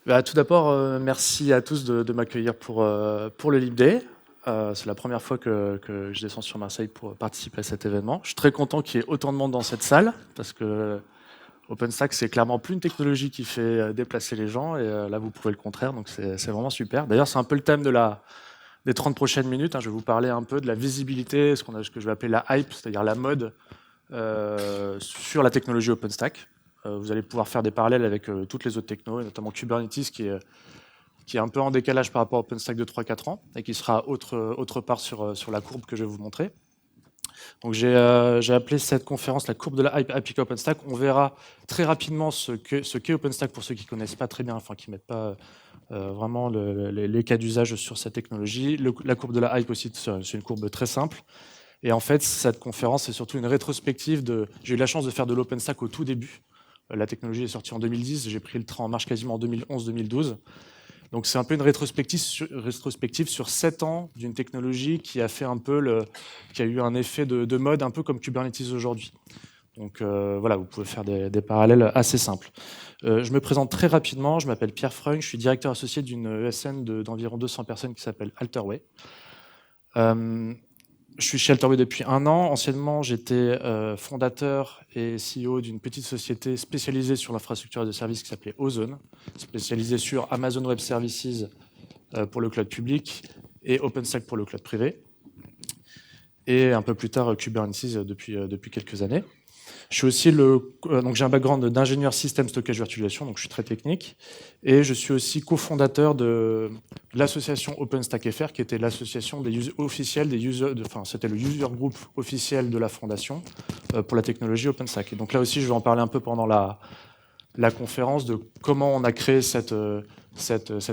Tout d'abord, merci à tous de m'accueillir pour le Lib Day. C'est la première fois que je descends sur Marseille pour participer à cet événement. Je suis très content qu'il y ait autant de monde dans cette salle parce que OpenStack, c'est clairement plus une technologie qui fait déplacer les gens et là, vous prouvez le contraire, donc c'est vraiment super. D'ailleurs, c'est un peu le thème des 30 prochaines minutes. Je vais vous parler un peu de la visibilité, ce que je vais appeler la hype, c'est-à-dire la mode sur la technologie OpenStack. Vous allez pouvoir faire des parallèles avec toutes les autres technos, et notamment Kubernetes qui est un peu en décalage par rapport à OpenStack de 3-4 ans et qui sera autre part sur la courbe que je vais vous montrer. Donc j'ai appelé cette conférence la courbe de la hype appliquée à OpenStack. On verra très rapidement ce qu'est OpenStack pour ceux qui ne connaissent pas très bien, enfin qui ne mettent pas vraiment les cas d'usage sur cette technologie. La courbe de la hype aussi, c'est une courbe très simple. Et en fait, cette conférence, c'est surtout une rétrospective de... J'ai eu la chance de faire de l'OpenStack au tout début. La technologie est sortie en 2010, j'ai pris le train en marche quasiment en 2011-2012. Donc c'est un peu une rétrospective sur 7 ans d'une technologie qui a fait un peu qui a eu un effet de mode, un peu comme Kubernetes aujourd'hui. Donc voilà, vous pouvez faire des parallèles assez simples. Je me présente très rapidement, je m'appelle Pierre Freung, je suis directeur associé d'une ESN d'environ 200 personnes qui s'appelle Alterway. Je suis chez Alterway depuis 1 an. Anciennement, j'étais fondateur et CEO d'une petite société spécialisée sur l'infrastructure de services qui s'appelait Ozone, spécialisée sur Amazon Web Services pour le cloud public et OpenStack pour le cloud privé. Et un peu plus tard, Kubernetes depuis quelques années. Je suis aussi donc j'ai un background d'ingénieur système stockage virtualisation, donc je suis très technique. Et je suis aussi cofondateur de l'association OpenStack FR, qui était l'association officielle des c'était le user group officiel de la fondation pour la technologie OpenStack. Et donc là aussi, je vais en parler un peu pendant la conférence de comment on a créé cette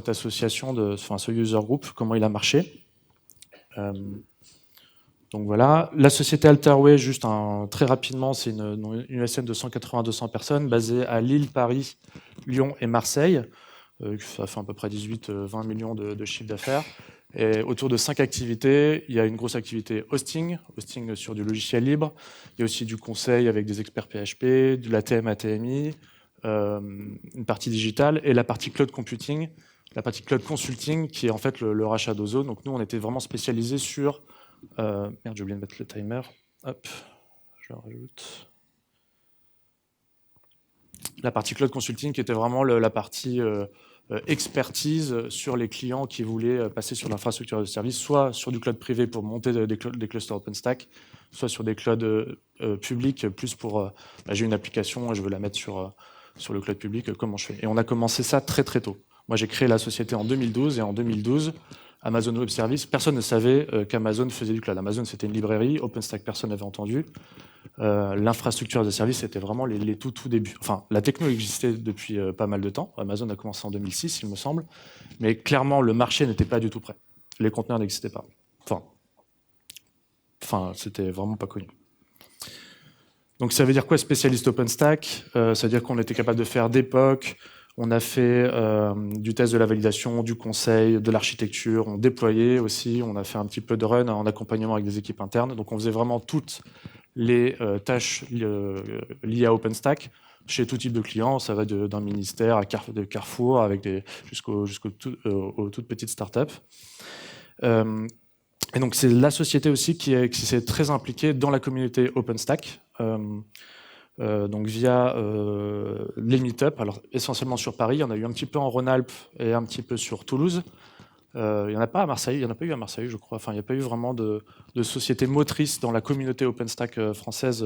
association, ce user group, comment il a marché. Donc voilà, la société Alterway, juste très rapidement, c'est une ESN de 180-200 personnes basée à Lille, Paris, Lyon et Marseille. Ça fait à peu près 18-20 millions de chiffre d'affaires. Et autour de 5 activités, il y a une grosse activité hosting sur du logiciel libre. Il y a aussi du conseil avec des experts PHP, de l'ATM, ATMI, une partie digitale et la partie cloud computing, la partie cloud consulting qui est en fait le rachat d'Ozone. Donc nous, on était vraiment spécialisés sur... merde, j'ai oublié de mettre le timer. Hop, je le rajoute. La partie cloud consulting qui était vraiment la partie expertise sur les clients qui voulaient passer sur l'infrastructure de service, soit sur du cloud privé pour monter des clusters OpenStack, soit sur des clouds publics, plus pour j'ai une application et je veux la mettre sur le cloud public, comment je fais. Et on a commencé ça très très tôt. Moi, j'ai créé la société en 2012 et en 2012, Amazon Web Services, personne ne savait qu'Amazon faisait du cloud. Amazon, c'était une librairie, OpenStack, personne n'avait entendu. L'infrastructure de service, c'était vraiment les tout débuts. Enfin, la techno existait depuis pas mal de temps. Amazon a commencé en 2006, il me semble. Mais clairement, le marché n'était pas du tout prêt. Les conteneurs n'existaient pas. Enfin, c'était vraiment pas connu. Donc ça veut dire quoi spécialiste OpenStack? Ça veut dire qu'on était capable de faire des POC, on a fait du test de la validation, du conseil, de l'architecture, on déployait aussi, on a fait un petit peu de run en accompagnement avec des équipes internes. Donc on faisait vraiment toutes les tâches liées à OpenStack chez tout type de clients. Ça va d'un ministère à Carrefour jusqu'aux toutes petites startups. Et donc c'est la société aussi qui s'est très impliquée dans la communauté OpenStack. Donc via les meet-up, alors essentiellement sur Paris, il y en a eu un petit peu en Rhône-Alpes et un petit peu sur Toulouse. Il n'y en a pas à Marseille, il n'y en a pas eu à Marseille, je crois. Enfin, il n'y a pas eu vraiment de société motrice dans la communauté OpenStack française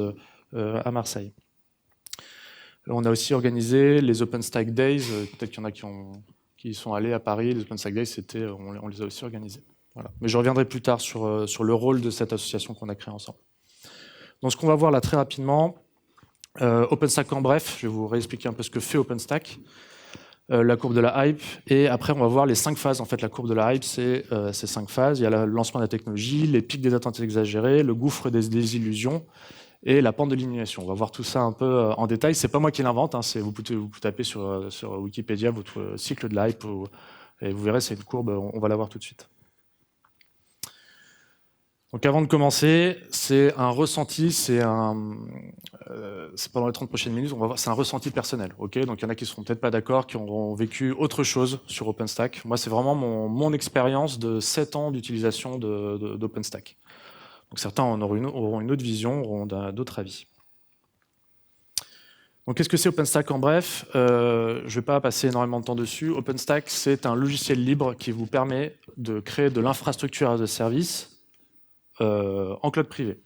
à Marseille. On a aussi organisé les OpenStack Days. Peut-être qu'il y en a qui sont allés à Paris. Les OpenStack Days, on les a aussi organisés. Voilà. Mais je reviendrai plus tard sur le rôle de cette association qu'on a créée ensemble. Donc, ce qu'on va voir là très rapidement, OpenStack en bref, je vais vous réexpliquer un peu ce que fait OpenStack. La courbe de la hype, et après on va voir les 5 phases. En fait, la courbe de la hype, c'est ces 5 phases. Il y a le lancement de la technologie, les pics des attentes exagérées, le gouffre des désillusions et la pente de l'illumination. On va voir tout ça un peu en détail. C'est pas moi qui l'invente, hein, vous tapez sur Wikipédia votre cycle de la hype et vous verrez, c'est une courbe, on va la voir tout de suite. Donc avant de commencer, c'est un ressenti, c'est pendant les 30 prochaines minutes, on va voir, c'est un ressenti personnel. Ok, donc il y en a qui seront peut-être pas d'accord, qui auront vécu autre chose sur OpenStack. Moi, c'est vraiment mon expérience de 7 ans d'utilisation d'OpenStack. Donc certains auront une autre vision, auront d'autres avis. Donc qu'est-ce que c'est OpenStack en bref? Je ne vais pas passer énormément de temps dessus. OpenStack, c'est un logiciel libre qui vous permet de créer de l'infrastructure as a service en cloud privé.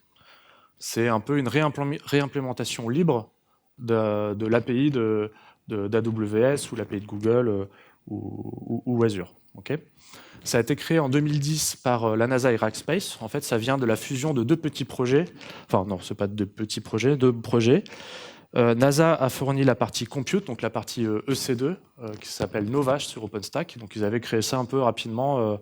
C'est un peu une réimplémentation libre de l'API d'AWS ou l'API de Google ou Azure. Okay, ça a été créé en 2010 par la NASA et Rackspace. En fait, ça vient de la fusion de deux petits projets. Enfin, non, ce n'est pas deux petits projets, deux projets. NASA a fourni la partie compute, donc la partie EC2, qui s'appelle Novash sur OpenStack. Donc, ils avaient créé ça un peu rapidement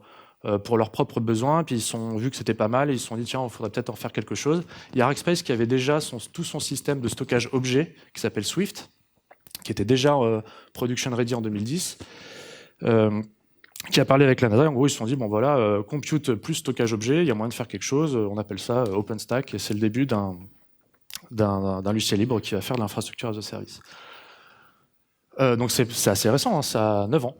pour leurs propres besoins, puis ils ont vu que c'était pas mal et ils se sont dit tiens, il faudrait peut-être en faire quelque chose. Il y a Rackspace qui avait déjà tout son système de stockage objet qui s'appelle Swift, qui était déjà production ready en 2010, qui a parlé avec la NASA. En gros, ils se sont dit bon voilà, compute plus stockage objet, il y a moyen de faire quelque chose. On appelle ça OpenStack et c'est le début d'un logiciel libre qui va faire de l'infrastructure as a service. Donc c'est assez récent, hein, ça a 9 ans,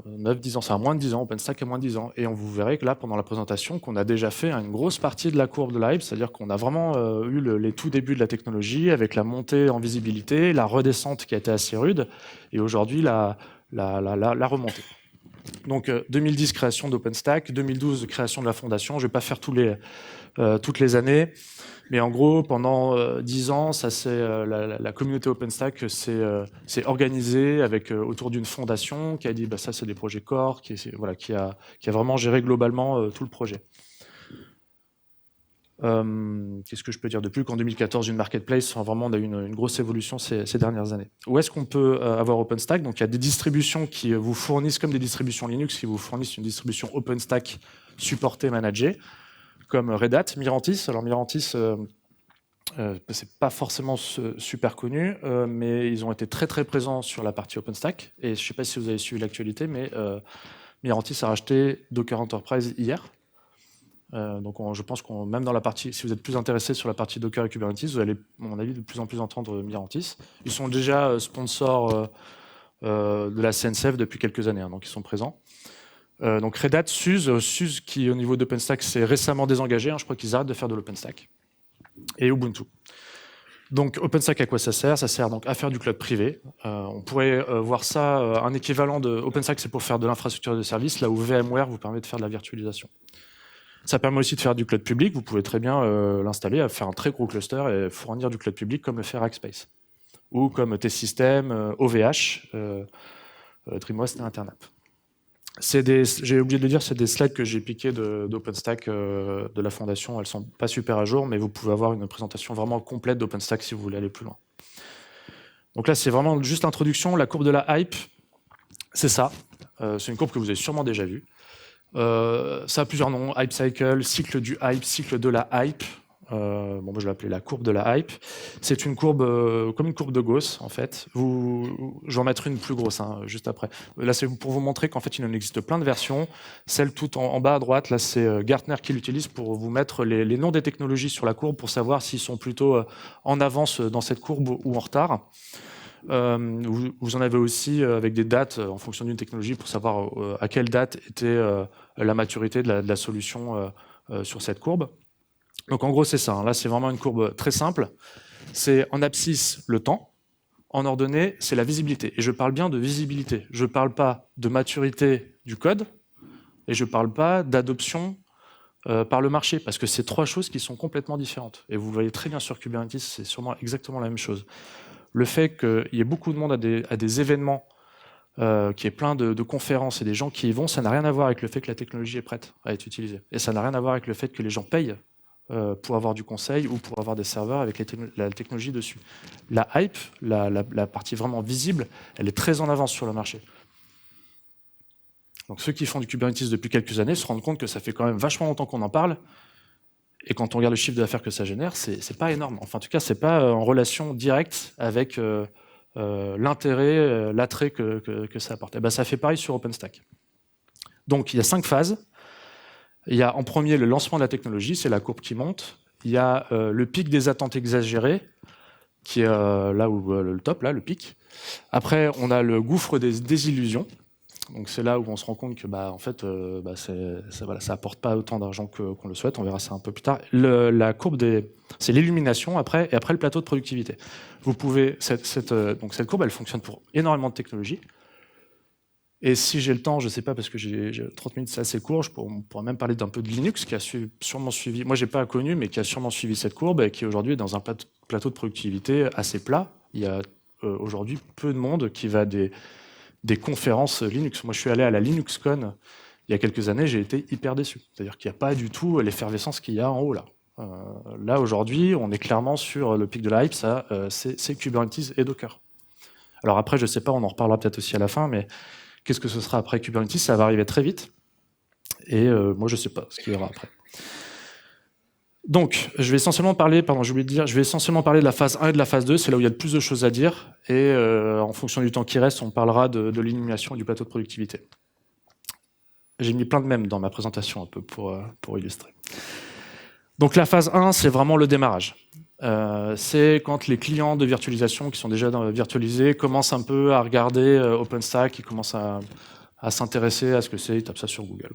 9-10 ans, ça a moins de 10 ans, OpenStack a moins de 10 ans. Et vous verrez que là, pendant la présentation, qu'on a déjà fait une grosse partie de la courbe de l'hype, c'est-à-dire qu'on a vraiment eu les tout débuts de la technologie, avec la montée en visibilité, la redescente qui a été assez rude, et aujourd'hui la remontée. Donc 2010, création d'OpenStack, 2012, création de la fondation. Je ne vais pas faire toutes les années. Mais en gros, pendant 10 ans, la communauté OpenStack s'est organisée autour d'une fondation qui a dit ça, c'est des projets core, qui a vraiment géré globalement tout le projet. Qu'est-ce que je peux dire de plus qu'en 2014, une marketplace, vraiment, on a eu une grosse évolution ces dernières années. Où est-ce qu'on peut avoir OpenStack? Donc, il y a des distributions qui vous fournissent, comme des distributions Linux, qui vous fournissent une distribution OpenStack supportée, managée, comme Red Hat, Mirantis. Alors, Mirantis, c'est pas forcément super connu, mais ils ont été très très présents sur la partie OpenStack. Et je ne sais pas si vous avez suivi l'actualité, mais Mirantis a racheté Docker Enterprise hier. Donc je pense qu'on même dans la partie, si vous êtes plus intéressé sur la partie Docker et Kubernetes, vous allez, à mon avis, de plus en plus entendre Mirantis. Ils sont déjà sponsors de la CNCF depuis quelques années, hein, donc ils sont présents. Donc Red Hat, SUSE qui au niveau d'OpenStack s'est récemment désengagé, hein, je crois qu'ils arrêtent de faire de l'OpenStack. Et Ubuntu. Donc OpenStack, à quoi ça sert? Ça sert donc à faire du cloud privé. On pourrait voir ça, un équivalent de OpenStack, c'est pour faire de l'infrastructure de service, là où VMware vous permet de faire de la virtualisation. Ça permet aussi de faire du cloud public. Vous pouvez très bien l'installer, faire un très gros cluster et fournir du cloud public comme le fait Rackspace. Ou comme T-System, OVH, DreamOS et Internap. J'ai oublié de le dire, c'est des slides que j'ai piqués d'OpenStack de la fondation. Elles ne sont pas super à jour, mais vous pouvez avoir une présentation vraiment complète d'OpenStack si vous voulez aller plus loin. Donc là, c'est vraiment juste l'introduction. La courbe de la hype, c'est ça. C'est une courbe que vous avez sûrement déjà vue. Ça a plusieurs noms, hype cycle, cycle du hype, cycle de la hype. Moi, je vais l'appeler la courbe de la hype. C'est une courbe comme une courbe de Gauss, en fait. J'en mettrai une plus grosse juste après. Là, c'est pour vous montrer qu'en fait, il en existe plein de versions. Celle tout en bas à droite, là, c'est Gartner qui l'utilise pour vous mettre les noms des technologies sur la courbe pour savoir s'ils sont plutôt en avance dans cette courbe ou en retard. Vous en avez aussi avec des dates en fonction d'une technologie pour savoir à quelle date était la maturité de la solution sur cette courbe. Donc en gros, c'est ça. Là, c'est vraiment une courbe très simple. C'est en abscisse le temps, en ordonnée, c'est la visibilité. Et je parle bien de visibilité. Je ne parle pas de maturité du code et je ne parle pas d'adoption par le marché, parce que c'est trois choses qui sont complètement différentes. Et vous le voyez très bien sur Kubernetes, c'est sûrement exactement la même chose. Le fait qu'il y ait beaucoup de monde à des événements, qu'il y ait plein de conférences et des gens qui y vont, ça n'a rien à voir avec le fait que la technologie est prête à être utilisée. Et ça n'a rien à voir avec le fait que les gens payent pour avoir du conseil ou pour avoir des serveurs avec la technologie dessus. La hype, la partie vraiment visible, elle est très en avance sur le marché. Donc ceux qui font du Kubernetes depuis quelques années se rendent compte que ça fait quand même vachement longtemps qu'on en parle. Et quand on regarde le chiffre d'affaires que ça génère, c'est pas énorme. Enfin, en tout cas, c'est pas en relation directe avec l'intérêt, l'attrait que ça apporte. Et ben, ça fait pareil sur OpenStack. Donc, il y a 5 phases. Il y a en premier le lancement de la technologie, c'est la courbe qui monte. Il y a le pic des attentes exagérées, qui est là où le top, là, le pic. Après, on a le gouffre des désillusions. Donc c'est là où on se rend compte que en fait, ça apporte pas autant d'argent qu'on le souhaite. On verra ça un peu plus tard. La courbe c'est l'illumination après, et après le plateau de productivité. Vous pouvez donc cette courbe, elle fonctionne pour énormément de technologies. Et si j'ai le temps, je ne sais pas, parce que j'ai 30 minutes, c'est assez court, on pourrait même parler d'un peu de Linux, qui a sûrement suivi, moi je n'ai pas connu, mais qui a sûrement suivi cette courbe, et qui aujourd'hui est dans un plateau de productivité assez plat. Il y a aujourd'hui peu de monde qui va des conférences Linux. Moi je suis allé à la LinuxCon il y a quelques années, j'ai été hyper déçu. C'est-à-dire qu'il n'y a pas du tout l'effervescence qu'il y a en haut là. Là aujourd'hui, on est clairement sur le pic de la hype, c'est Kubernetes et Docker. Alors après, je ne sais pas, on en reparlera peut-être aussi à la fin, mais qu'est-ce que ce sera après Kubernetes? Ça va arriver très vite. Et moi, je ne sais pas ce qu'il y aura après. Donc, je vais essentiellement parler, je vais essentiellement parler de la phase 1 et de la phase 2. C'est là où il y a le plus de choses à dire. Et en fonction du temps qui reste, on parlera de l'illumination et du plateau de productivité. J'ai mis plein de mèmes dans ma présentation un peu pour illustrer. Donc la phase 1, c'est vraiment le démarrage. C'est quand les clients de virtualisation qui sont déjà virtualisés commencent un peu à regarder OpenStack, ils commencent à s'intéresser à ce que c'est, ils tapent ça sur Google.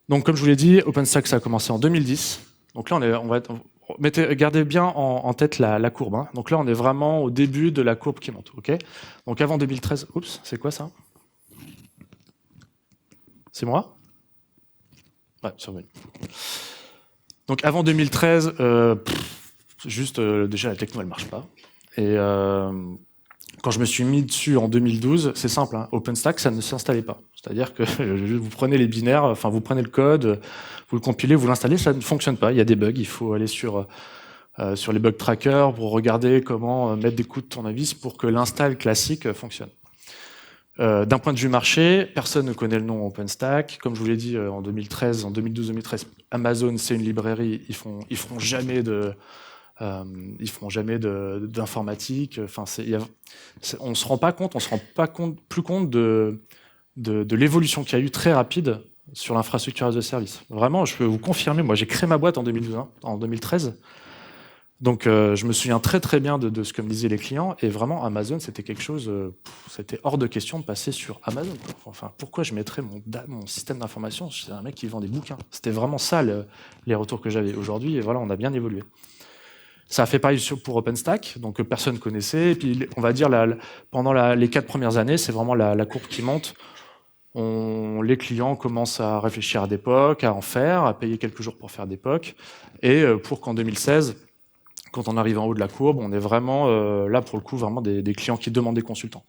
Donc comme je vous l'ai dit, OpenStack ça a commencé en 2010. Donc là gardez bien en tête la courbe. Hein. Donc là on est vraiment au début de la courbe qui monte. Okay, donc avant 2013, oups, c'est quoi ça? C'est moi? Ouais, c'est vrai. Donc avant 2013, déjà la techno elle marche pas. Et quand je me suis mis dessus en 2012, c'est simple, hein, OpenStack ça ne s'installait pas. C'est-à-dire que vous prenez les binaires, enfin vous prenez le code, vous le compilez, vous l'installez, ça ne fonctionne pas. Il y a des bugs, il faut aller sur les bug trackers pour regarder comment mettre des coups de tournevis pour que l'install classique fonctionne. D'un point de vue marché, personne ne connaît le nom OpenStack. Comme je vous l'ai dit en 2012-2013, Amazon c'est une librairie, ils feront jamais d'informatique. Enfin, on se rend pas compte de l'évolution qu'il y a eu très rapide sur l'infrastructure as a service. Vraiment, je peux vous confirmer. Moi, j'ai créé ma boîte en 2013. Donc, je me souviens très très bien de ce que me disaient les clients. Et vraiment, Amazon, c'était quelque chose. C'était hors de question de passer sur Amazon. Enfin, pourquoi je mettrais mon système d'information? C'est un mec qui vend des bouquins. C'était vraiment ça les retours que j'avais. Aujourd'hui, et voilà, on a bien évolué. Ça a fait pareil pour OpenStack, donc personne connaissait. Et puis, on va dire, pendant les 4 premières années, c'est vraiment la courbe qui monte. Les clients commencent à réfléchir à des POC, à en faire, à payer quelques jours pour faire des POC. Et pour qu'en 2016, quand on arrive en haut de la courbe, on est vraiment, là pour le coup, vraiment des clients qui demandent des consultants.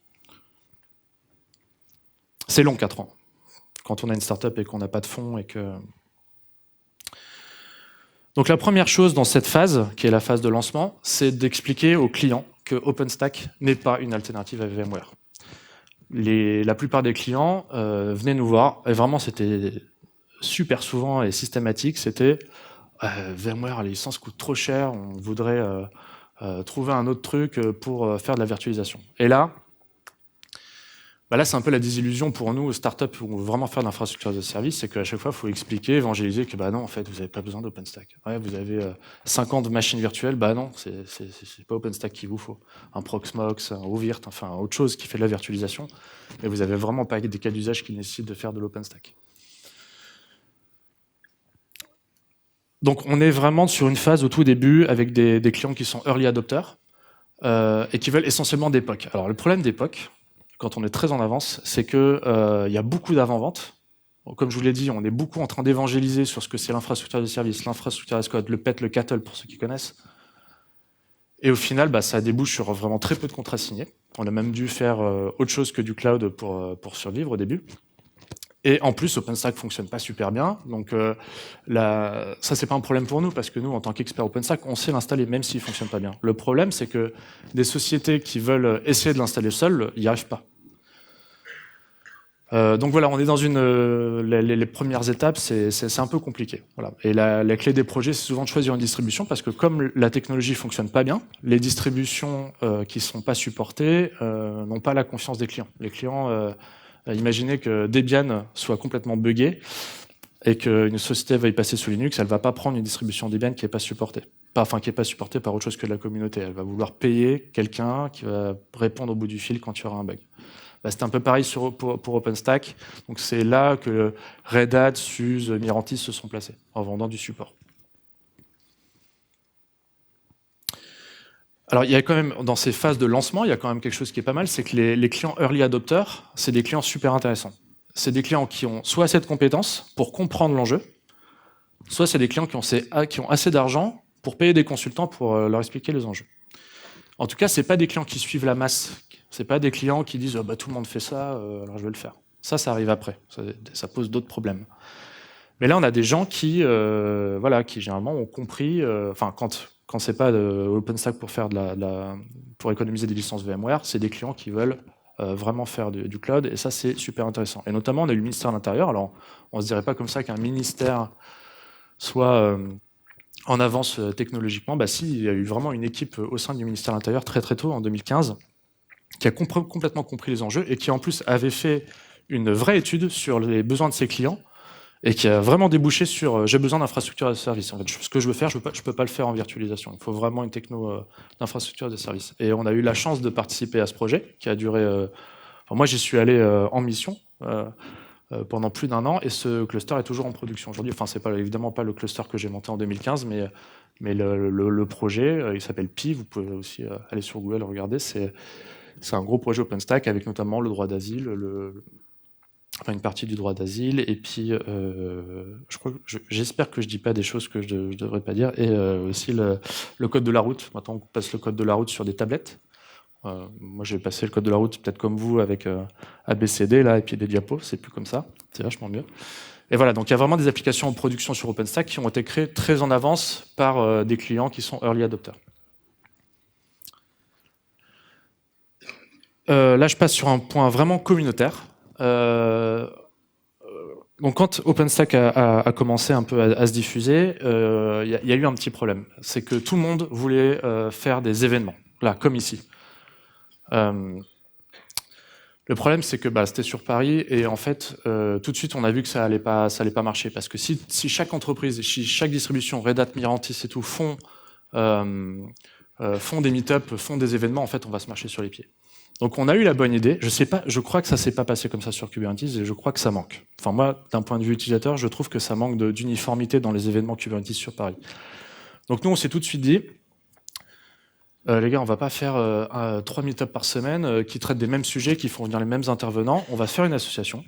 C'est long, 4 ans. Quand on a une startup et qu'on n'a pas de fonds et que... Donc la première chose dans cette phase, qui est la phase de lancement, c'est d'expliquer aux clients que OpenStack n'est pas une alternative à VMware. La plupart des clients venaient nous voir, et vraiment c'était super souvent et systématique, c'était VMware, les licences coûtent trop cher, on voudrait trouver un autre truc pour faire de la virtualisation. Et là, c'est un peu la désillusion pour nous, startups, où on veut vraiment faire de l'infrastructure as a service, c'est qu'à chaque fois, il faut expliquer, évangéliser que non, en fait, vous n'avez pas besoin d'OpenStack. Ouais, vous avez 50 machines virtuelles, non, c'est pas OpenStack qu'il vous faut. Un Proxmox, un Ovirt, enfin, autre chose qui fait de la virtualisation, mais vous n'avez vraiment pas des cas d'usage qui nécessitent de faire de l'OpenStack. Donc, on est vraiment sur une phase au tout début avec des clients qui sont early adopters et qui veulent essentiellement des POC. Alors, le problème des POC, quand on est très en avance, c'est qu'il y a beaucoup d'avant-vente. Comme je vous l'ai dit, on est beaucoup en train d'évangéliser sur ce que c'est l'infrastructure de service, l'infrastructure as code, le PET, le CATL, pour ceux qui connaissent. Et au final, ça débouche sur vraiment très peu de contrats signés. On a même dû faire autre chose que du cloud pour survivre au début. Et en plus, OpenStack ne fonctionne pas super bien. Donc ça, c'est pas un problème pour nous, parce que nous, en tant qu'experts OpenStack, on sait l'installer même s'il ne fonctionne pas bien. Le problème, c'est que des sociétés qui veulent essayer de l'installer seules, n'y arrivent pas. Donc voilà, on est dans les premières étapes, c'est un peu compliqué. Voilà. Et la clé des projets, c'est souvent de choisir une distribution, parce que comme la technologie ne fonctionne pas bien, les distributions qui ne sont pas supportées n'ont pas la confiance des clients. Les clients... imaginez que Debian soit complètement buggé. et qu'une société va y passer sous Linux, elle ne va pas prendre une distribution Debian qui n'est pas supportée. Enfin, qui n'est pas supportée par autre chose que de la communauté. Elle va vouloir payer quelqu'un qui va répondre au bout du fil quand il y aura un bug. Bah, c'est un peu pareil pour OpenStack. Donc c'est là que Red Hat, SUSE, Mirantis se sont placés, en vendant du support. Alors, il y a quand même, dans ces phases de lancement, il y a quand même quelque chose qui est pas mal, c'est que les clients early adopters, c'est des clients super intéressants. C'est des clients qui ont soit assez de compétences pour comprendre l'enjeu, soit c'est des clients qui ont assez d'argent pour payer des consultants pour leur expliquer les enjeux. En tout cas, c'est pas des clients qui suivent la masse. C'est pas des clients qui disent bah, tout le monde fait ça, alors je vais le faire. Ça arrive après. Ça pose d'autres problèmes. Mais là, on a des gens qui généralement ont compris, quand c'est pas OpenStack pour faire pour économiser des licences VMware, c'est des clients qui veulent vraiment faire du cloud, et ça c'est super intéressant. Et notamment, on a eu le ministère de l'Intérieur. Alors, on se dirait pas comme ça qu'un ministère soit en avance technologiquement. Bah si, il y a eu vraiment une équipe au sein du ministère de l'Intérieur très très tôt, en 2015, qui a complètement compris les enjeux et qui en plus avait fait une vraie étude sur les besoins de ses clients, et qui a vraiment débouché sur j'ai besoin d'infrastructures de service. En fait, ce que je veux faire, je peux pas le faire en virtualisation. Il faut vraiment une techno d'infrastructure de service. Et on a eu la chance de participer à ce projet qui a duré. Moi, j'y suis allé en mission pendant plus d'1 an, et ce cluster est toujours en production aujourd'hui. Enfin, c'est évidemment pas le cluster que j'ai monté en 2015, mais le projet, il s'appelle Pi. Vous pouvez aussi aller sur Google regarder. C'est un gros projet OpenStack avec notamment le droit d'asile, une partie du droit d'asile, et puis j'espère que je dis pas des choses que je devrais pas dire, et aussi le code de la route. Maintenant, on passe le code de la route sur des tablettes. Moi, j'ai passé le code de la route peut-être comme vous avec ABCD là, et puis des diapos. C'est plus comme ça. C'est vachement mieux. Et voilà, donc il y a vraiment des applications en production sur OpenStack qui ont été créées très en avance par des clients qui sont early adopters. Là, je passe sur un point vraiment communautaire. Donc quand OpenStack a commencé un peu à se diffuser, il y a eu un petit problème. C'est que tout le monde voulait faire des événements, là, comme ici. Le problème, c'est que c'était sur Paris, et en fait, tout de suite, on a vu que ça allait pas marcher, parce que si chaque entreprise, si chaque distribution, Red Hat, Mirantis et tout, font des meet-up, font des événements, en fait, on va se marcher sur les pieds. Donc on a eu la bonne idée. Je crois que ça s'est pas passé comme ça sur Kubernetes, et je crois que ça manque. Enfin moi, d'un point de vue utilisateur, je trouve que ça manque d'uniformité dans les événements Kubernetes sur Paris. Donc nous, on s'est tout de suite dit, les gars, on va pas faire 3 meet-up par semaine qui traitent des mêmes sujets, qui font venir les mêmes intervenants. On va faire une association,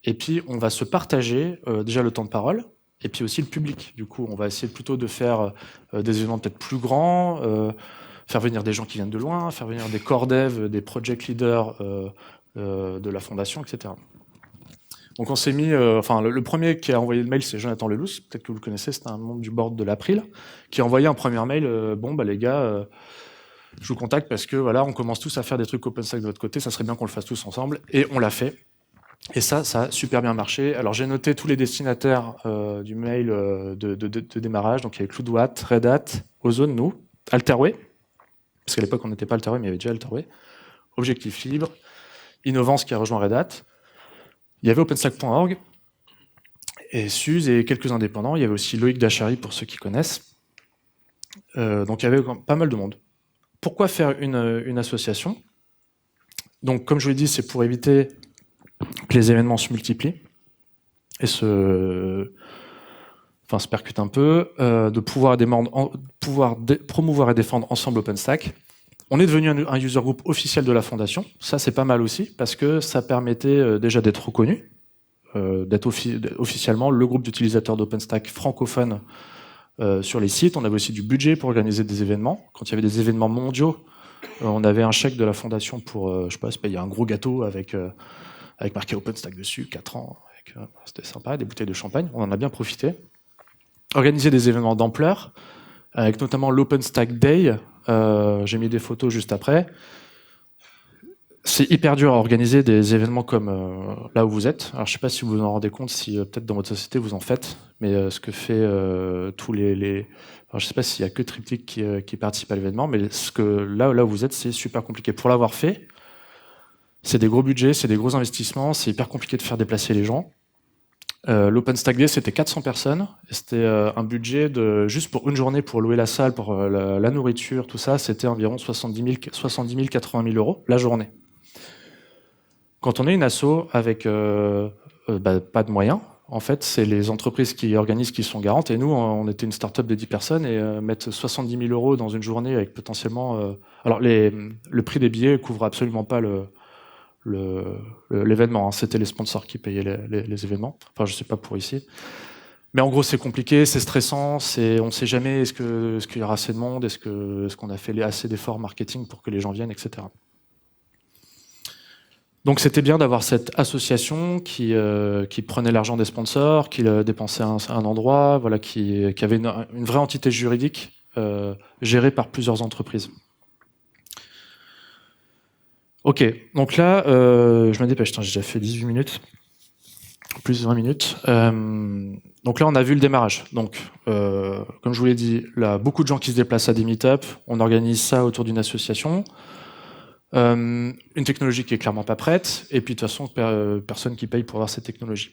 et puis on va se partager déjà le temps de parole, et puis aussi le public. Du coup, on va essayer plutôt de faire des événements peut-être plus grands, faire venir des gens qui viennent de loin, faire venir des core devs, des project leaders de la fondation, etc. Donc on s'est mis... le premier qui a envoyé le mail, c'est Jonathan Lelousse, peut-être que vous le connaissez, c'est un membre du board de l'April, qui a envoyé un premier mail, les gars, je vous contacte parce que voilà, on commence tous à faire des trucs OpenStack de votre côté, ça serait bien qu'on le fasse tous ensemble, et on l'a fait. Et ça a super bien marché. Alors j'ai noté tous les destinataires du mail de démarrage, donc il y avait CloudWatt, Red Hat, Ozone, nous, Alterway, parce qu'à l'époque on n'était pas Alterway, mais il y avait déjà Alterway, Objectif Libre, Innovance qui a rejoint Red Hat, il y avait OpenStack.org, et SUSE et quelques indépendants, il y avait aussi Loïc Dachary pour ceux qui connaissent, donc il y avait pas mal de monde. Pourquoi faire une association? Donc comme je vous l'ai dit, c'est pour éviter que les événements se multiplient et se percutent un peu, de pouvoir promouvoir et défendre ensemble OpenStack. On est devenu un user group officiel de la fondation. Ça, c'est pas mal aussi, parce que ça permettait déjà d'être reconnu, d'être officiellement le groupe d'utilisateurs d'OpenStack francophone sur les sites. On avait aussi du budget pour organiser des événements. Quand il y avait des événements mondiaux, on avait un chèque de la fondation pour, se payer un gros gâteau avec marqué OpenStack dessus, 4 ans. C'était sympa, des bouteilles de champagne. On en a bien profité. Organiser des événements d'ampleur, avec notamment l'OpenStack Day. J'ai mis des photos juste après. C'est hyper dur à organiser des événements comme là où vous êtes. Alors je ne sais pas si vous vous en rendez compte, si peut-être dans votre société vous en faites, mais ce que fait tous les... Alors je ne sais pas s'il n'y a que Triptych qui participe à l'événement, mais là où vous êtes, c'est super compliqué. Pour l'avoir fait, c'est des gros budgets, c'est des gros investissements, c'est hyper compliqué de faire déplacer les gens. L'OpenStack Day, c'était 400 personnes. C'était un budget de, juste pour une journée, pour louer la salle, pour la nourriture, tout ça, c'était environ 70 000, 80 000 euros la journée. Quand on est une asso avec pas de moyens, en fait, c'est les entreprises qui organisent qui sont garantes. Et nous, on était une start-up de 10 personnes et mettre 70 000 euros dans une journée avec potentiellement... alors, le prix des billets couvre absolument pas l'événement. Hein. C'était les sponsors qui payaient les événements. Enfin, je sais pas pour ici. Mais en gros, c'est compliqué, c'est stressant, on ne sait jamais est-ce qu'il y aura assez de monde, est-ce qu'on a fait assez d'efforts marketing pour que les gens viennent, etc. Donc c'était bien d'avoir cette association qui prenait l'argent des sponsors, qui le dépensait à un endroit, voilà, qui avait une vraie entité juridique gérée par plusieurs entreprises. Ok, donc là, je me dépêche, j'ai déjà fait 18 minutes, plus de 20 minutes. Donc là, on a vu le démarrage. Donc, comme je vous l'ai dit, là, beaucoup de gens qui se déplacent à des meet-up, on organise ça autour d'une association. Une technologie qui est clairement pas prête, et puis de toute façon, personne qui paye pour avoir cette technologie.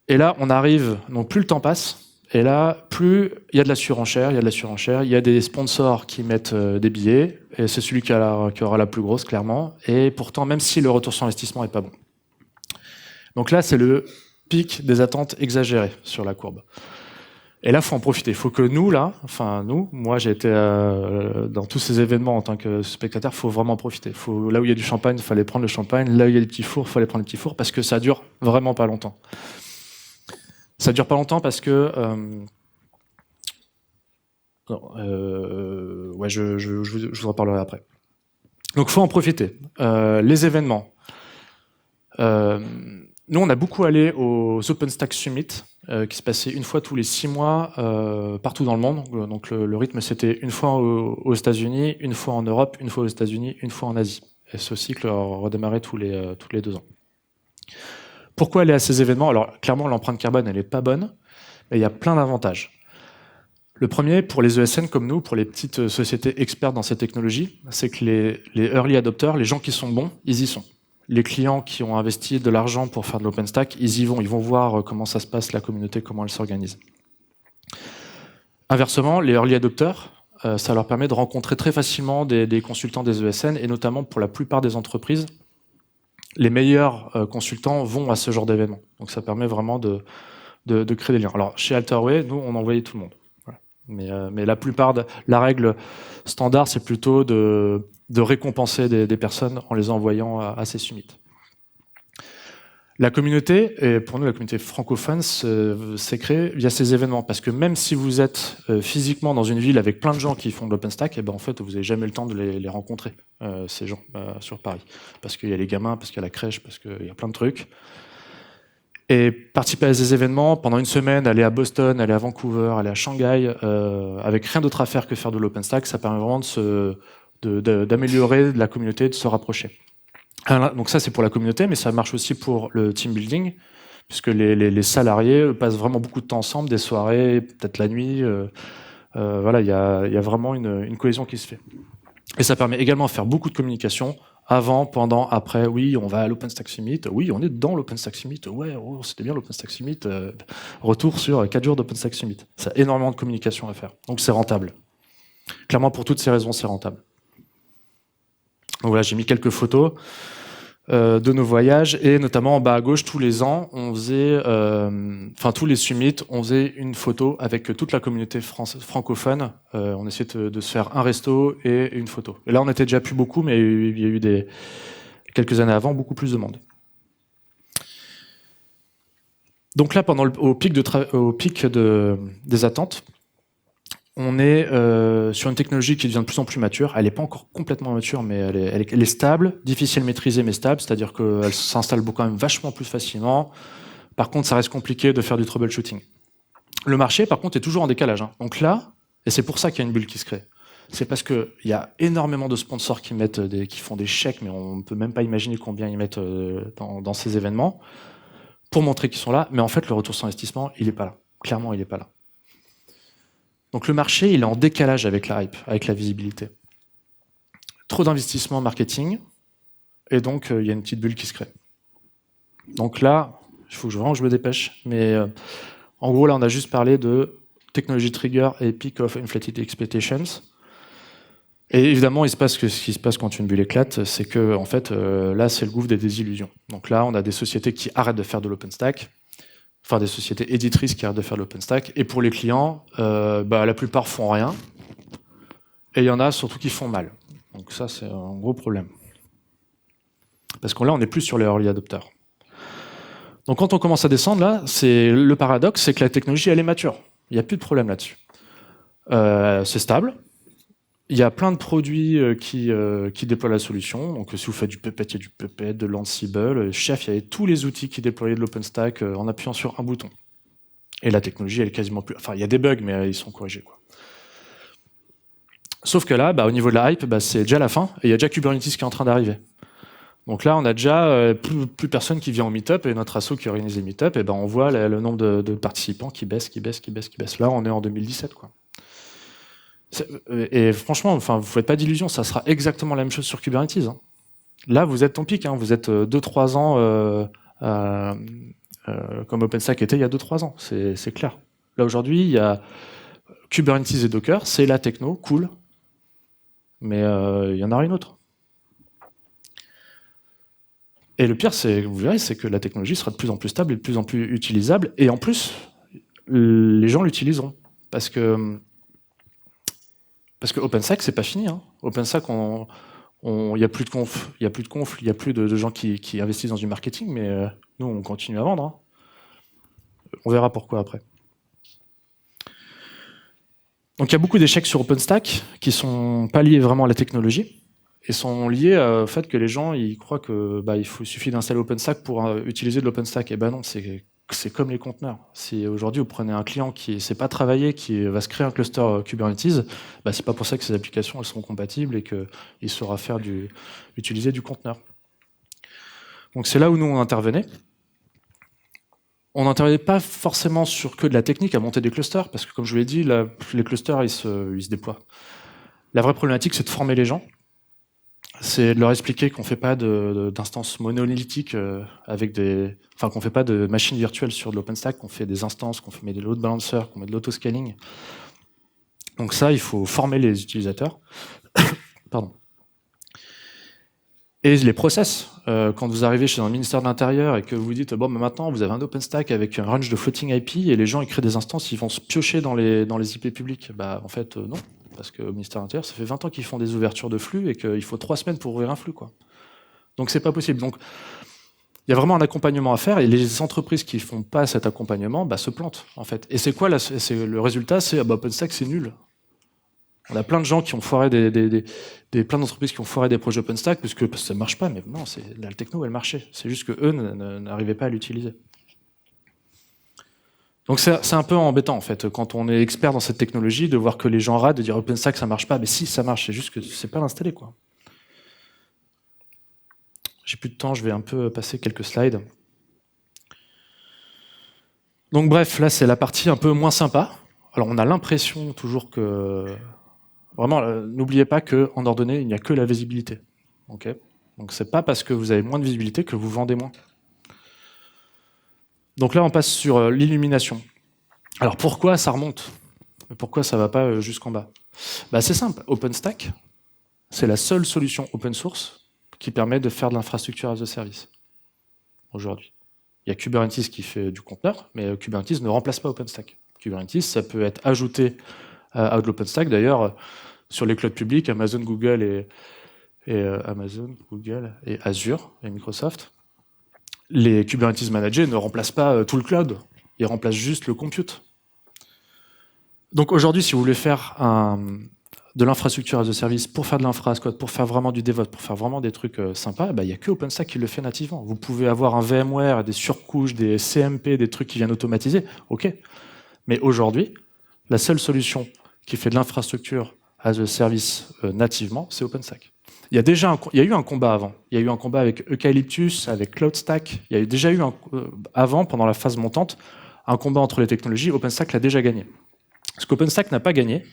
Et là, on arrive, donc plus le temps passe, et là, plus il y a de la surenchère, il y a des sponsors qui mettent des billets, et c'est celui qui aura la plus grosse, clairement, et pourtant, même si le retour sur investissement est pas bon. Donc là, c'est le pic des attentes exagérées sur la courbe. Et là, faut en profiter. Il faut que nous, là, moi, j'ai été dans tous ces événements en tant que spectateur, faut vraiment en profiter. Là où il y a du champagne, il fallait prendre le champagne. Là où il y a des petits fours, il fallait prendre les petits fours parce que ça dure vraiment pas longtemps. Ça dure pas longtemps parce que je vous en parlerai après. Donc, faut en profiter. Les événements. Nous, on a beaucoup allé aux OpenStack Summit, qui se passait une fois tous les 6 mois partout dans le monde. Donc le rythme, c'était une fois aux États-Unis, une fois en Europe, une fois aux États-Unis, une fois en Asie. Et ce cycle redémarrait tous les 2 ans. Pourquoi aller à ces événements? Alors, clairement, l'empreinte carbone, elle n'est pas bonne, mais il y a plein d'avantages. Le premier, pour les ESN comme nous, pour les petites sociétés expertes dans ces technologies, c'est que les early adopters, les gens qui sont bons, ils y sont. Les clients qui ont investi de l'argent pour faire de l'OpenStack, ils y vont. Ils vont voir comment ça se passe, la communauté, comment elle s'organise. Inversement, les early adopters, ça leur permet de rencontrer très facilement des consultants des ESN, et notamment pour la plupart des entreprises, les meilleurs consultants vont à ce genre d'événement. Donc ça permet vraiment de créer des liens. Alors chez Alterway, nous, on envoyait tout le monde. Voilà. Mais la plupart la règle standard, c'est plutôt de récompenser des personnes en les envoyant à ces summits. La communauté, et pour nous la communauté francophone, s'est créée via ces événements, parce que même si vous êtes physiquement dans une ville avec plein de gens qui font de l'OpenStack, et ben en fait vous n'avez jamais le temps de les rencontrer, ces gens, sur Paris. Parce qu'il y a les gamins, parce qu'il y a la crèche, parce qu'il y a plein de trucs. Et participer à ces événements, pendant une semaine, aller à Boston, aller à Vancouver, aller à Shanghai, avec rien d'autre à faire que faire de l'OpenStack, ça permet vraiment d'améliorer la communauté, de se rapprocher. Alors, donc ça, c'est pour la communauté, mais ça marche aussi pour le team building, puisque les salariés passent vraiment beaucoup de temps ensemble, des soirées, peut-être la nuit. Voilà, il y a vraiment une cohésion qui se fait. Et ça permet également de faire beaucoup de communication, avant, pendant, après. Oui, on va à l'OpenStack Summit. Oui, on est dans l'OpenStack Summit. Ouais, oh, c'était bien l'OpenStack Summit. Retour sur 4 jours d'OpenStack Summit. Ça a énormément de communication à faire. Donc c'est rentable. Clairement, pour toutes ces raisons, c'est rentable. Donc voilà, j'ai mis quelques photos de nos voyages, et notamment en bas à gauche, tous les ans, on faisait, tous les summits, on faisait une photo avec toute la communauté francophone. On essayait de se faire un resto et une photo. Et là, on était déjà plus beaucoup, mais il y a eu quelques années avant, beaucoup plus de monde. Donc là, au pic des attentes, on est sur une technologie qui devient de plus en plus mature. Elle n'est pas encore complètement mature, mais elle est stable, difficile à maîtriser, mais stable, c'est-à-dire qu'elle s'installe quand même vachement plus facilement. Par contre, ça reste compliqué de faire du troubleshooting. Le marché, par contre, est toujours en décalage. Hein. Donc là, et c'est pour ça qu'il y a une bulle qui se crée, c'est parce qu'il y a énormément de sponsors qui font des chèques, mais on ne peut même pas imaginer combien ils mettent dans ces événements, pour montrer qu'ils sont là, mais en fait, le retour sur investissement, il n'est pas là. Clairement, il n'est pas là. Donc le marché, il est en décalage avec la hype, avec la visibilité. Trop d'investissement marketing, et donc il y a une petite bulle qui se crée. Donc là, Il faut vraiment que je me dépêche. Mais en gros, là, on a juste parlé de technology trigger et peak of inflated expectations. Et évidemment, il se passe ce qui se passe quand une bulle éclate, c'est que en fait, là, c'est le gouffre des désillusions. Donc là, on a des sociétés qui arrêtent de faire de l'OpenStack, enfin des sociétés éditrices qui arrêtent de faire de l'OpenStack, et pour les clients, la plupart font rien, et il y en a surtout qui font mal. Donc ça, c'est un gros problème. Parce que là, on n'est plus sur les early adopters. Donc quand on commence à descendre, là, c'est le paradoxe, c'est que la technologie, elle est mature. Il n'y a plus de problème là-dessus. C'est stable. Il y a plein de produits qui déploient la solution. Donc, si vous faites du Puppet, il y a du Puppet, de l'Ansible. Chef, il y avait tous les outils qui déployaient de l'OpenStack en appuyant sur un bouton. Et la technologie, elle est quasiment plus... Enfin, il y a des bugs, mais ils sont corrigés, quoi. Sauf que là, au niveau de la hype, c'est déjà la fin. Et il y a déjà Kubernetes qui est en train d'arriver. Donc là, on a déjà plus personne qui vient au meet-up. Et notre asso qui organise les meet-up, et on voit le nombre de participants qui baisse. Là, on est en 2017, quoi. Et franchement, vous ne faites pas d'illusions, ça sera exactement la même chose sur Kubernetes. Hein. Là, vous êtes ton pic, hein, vous êtes 2-3 ans comme OpenStack était il y a 2-3 ans, c'est clair. Là, aujourd'hui, il y a Kubernetes et Docker, c'est la techno, cool, mais il y en aura une autre. Et le pire, vous verrez, c'est que la technologie sera de plus en plus stable et de plus en plus utilisable, et en plus, les gens l'utiliseront. Parce que OpenStack, c'est pas fini. Hein. OpenStack, il n'y a plus de conf, il n'y a plus de gens qui investissent dans du marketing, mais nous, on continue à vendre. Hein. On verra pourquoi après. Donc il y a beaucoup d'échecs sur OpenStack qui sont pas liés vraiment à la technologie et sont liés au fait que les gens ils croient que il suffit d'installer OpenStack pour utiliser de l'OpenStack. Et non, c'est comme les conteneurs. Si aujourd'hui vous prenez un client qui ne sait pas travailler, qui va se créer un cluster Kubernetes, c'est pas pour ça que ces applications elles seront compatibles et qu'il saura utiliser du conteneur. Donc c'est là où nous on intervenait. On n'intervenait pas forcément sur que de la technique à monter des clusters, parce que comme je vous l'ai dit, les clusters ils se déploient. La vraie problématique, c'est de former les gens. C'est de leur expliquer qu'on ne fait pas d'instances monolithiques qu'on ne fait pas de machines virtuelles sur de l'OpenStack, qu'on fait des instances, qu'on met des load balancers, qu'on met de l'autoscaling. Donc ça, il faut former les utilisateurs. Pardon. Et les process, quand vous arrivez chez un ministère de l'Intérieur et que vous dites maintenant vous avez un OpenStack avec un range de floating IP et les gens ils créent des instances, ils vont se piocher dans les IP publics. En fait, non. Parce qu'au ministère de l'Intérieur, ça fait 20 ans qu'ils font des ouvertures de flux et qu'il faut 3 semaines pour ouvrir un flux, quoi. Donc c'est pas possible. Donc il y a vraiment un accompagnement à faire et les entreprises qui font pas cet accompagnement se plantent en fait. Et c'est quoi le résultat? C'est OpenStack c'est nul. On a plein de gens qui ont foiré plein d'entreprises qui ont foiré des projets OpenStack parce que ça marche pas, mais non, la techno elle marchait. C'est juste que eux n'arrivaient pas à l'utiliser. Donc c'est un peu embêtant en fait, quand on est expert dans cette technologie, de voir que les gens ratent, de dire OpenStack ça marche pas, mais si ça marche, c'est juste que c'est pas l'installer, quoi. J'ai plus de temps, je vais un peu passer quelques slides. Donc bref, là c'est la partie un peu moins sympa. Alors on a l'impression toujours que... Vraiment, n'oubliez pas qu'en ordonnée, il n'y a que la visibilité. Okay. Donc c'est pas parce que vous avez moins de visibilité que vous vendez moins. Donc là, on passe sur l'illumination. Alors pourquoi ça remonte? Pourquoi ça ne va pas jusqu'en bas? C'est simple, OpenStack, c'est la seule solution open source qui permet de faire de l'infrastructure as a service aujourd'hui. Il y a Kubernetes qui fait du conteneur, mais Kubernetes ne remplace pas OpenStack. Kubernetes, ça peut être ajouté à de l'OpenStack. D'ailleurs, sur les clouds publics, Amazon, Google et Azure et Microsoft, les Kubernetes managés ne remplacent pas tout le cloud, ils remplacent juste le compute. Donc aujourd'hui, si vous voulez faire de l'infrastructure as a service pour faire de l'infra as code, pour faire vraiment du DevOps, pour faire vraiment des trucs sympas, il n'y a que OpenStack qui le fait nativement. Vous pouvez avoir un VMware, des surcouches, des CMP, des trucs qui viennent automatiser, ok. Mais aujourd'hui, la seule solution qui fait de l'infrastructure as a service nativement, c'est OpenStack. Il y a eu un combat avant. Il y a eu un combat avec Eucalyptus, avec CloudStack. Il y a déjà eu avant, pendant la phase montante, un combat entre les technologies. OpenStack l'a déjà gagné. Ce qu'OpenStack n'a pas gagné,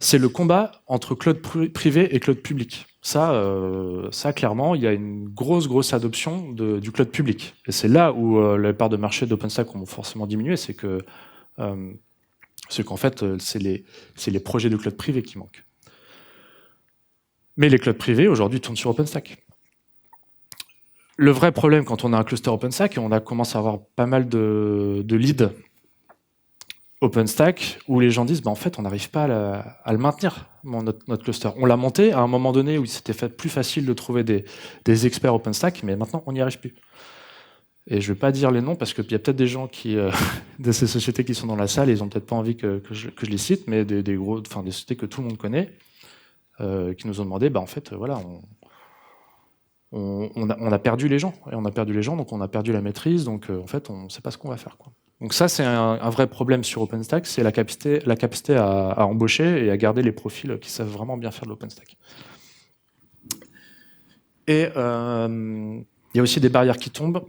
c'est le combat entre cloud privé et cloud public. Ça, clairement, il y a une grosse adoption du cloud public. Et c'est là où les parts de marché d'OpenStack ont forcément diminué, c'est qu'en fait, c'est les projets de cloud privé qui manquent. Mais les clouds privés, aujourd'hui, tournent sur OpenStack. Le vrai problème, quand on a un cluster OpenStack, et on a commencé à avoir pas mal de leads OpenStack, où les gens disent, en fait, on n'arrive pas à le maintenir, notre cluster. On l'a monté à un moment donné où il s'était fait plus facile de trouver des experts OpenStack, mais maintenant, on n'y arrive plus. Et je ne vais pas dire les noms, parce qu'il y a peut-être des gens de ces sociétés qui sont dans la salle, et ils n'ont peut-être pas envie que je les cite, mais des sociétés que tout le monde connaît, qui nous ont demandé, en fait, voilà, on a perdu les gens, et on a perdu les gens, donc on a perdu la maîtrise, donc en fait, on ne sait pas ce qu'on va faire, quoi. Donc ça, c'est un vrai problème sur OpenStack, c'est la capacité à embaucher et à garder les profils qui savent vraiment bien faire de l'OpenStack. Et il y a aussi des barrières qui tombent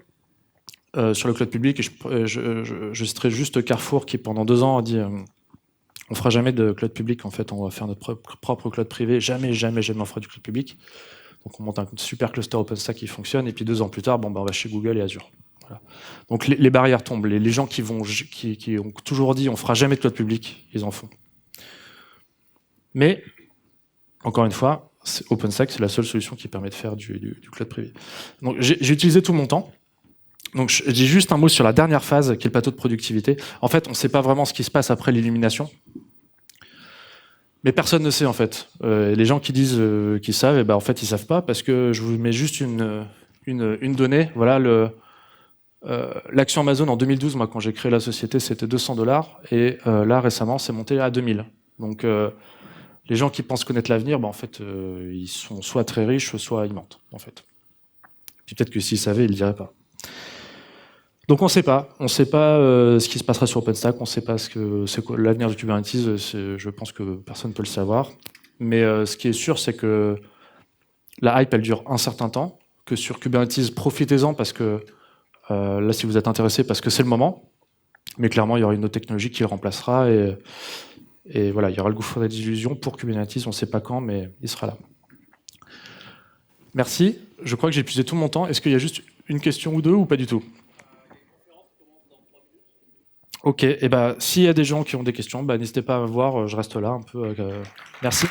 sur le cloud public, et je citerai juste Carrefour qui, pendant 2 ans, a dit on fera jamais de cloud public, en fait, on va faire notre propre cloud privé, jamais on fera du cloud public. Donc on monte un super cluster OpenStack qui fonctionne, et puis 2 ans plus tard, on va chez Google et Azure. Voilà. Donc les barrières tombent. Les gens qui ont toujours dit on fera jamais de cloud public, ils en font. Mais, encore une fois, OpenStack, c'est la seule solution qui permet de faire du cloud privé. Donc j'ai utilisé tout mon temps. Donc j'ai juste un mot sur la dernière phase, qui est le plateau de productivité. En fait, on ne sait pas vraiment ce qui se passe après l'illumination. Mais personne ne sait, en fait. Les gens qui disent qu'ils savent, en fait, ils savent pas, parce que je vous mets juste une donnée. Voilà, l'action Amazon en 2012, moi, quand j'ai créé la société, c'était $200, et là, récemment, c'est monté à 2000. Donc, les gens qui pensent connaître l'avenir, en fait, ils sont soit très riches, soit ils mentent, en fait. Puis peut-être que s'ils savaient, ils le diraient pas. Donc on ne sait pas ce qui se passera sur OpenStack, on ne sait pas c'est quoi l'avenir de Kubernetes, je pense que personne ne peut le savoir. Mais ce qui est sûr, c'est que la hype, elle dure un certain temps, que sur Kubernetes, profitez-en, parce que là, si vous êtes intéressé, parce que c'est le moment, mais clairement, il y aura une autre technologie qui le remplacera, et voilà, il y aura le gouffre des illusions pour Kubernetes, on ne sait pas quand, mais il sera là. Merci, je crois que j'ai épuisé tout mon temps. Est-ce qu'il y a juste une question ou deux, ou pas du tout ? Ok, et s'il y a des gens qui ont des questions, n'hésitez pas à me voir, je reste là un peu. Merci.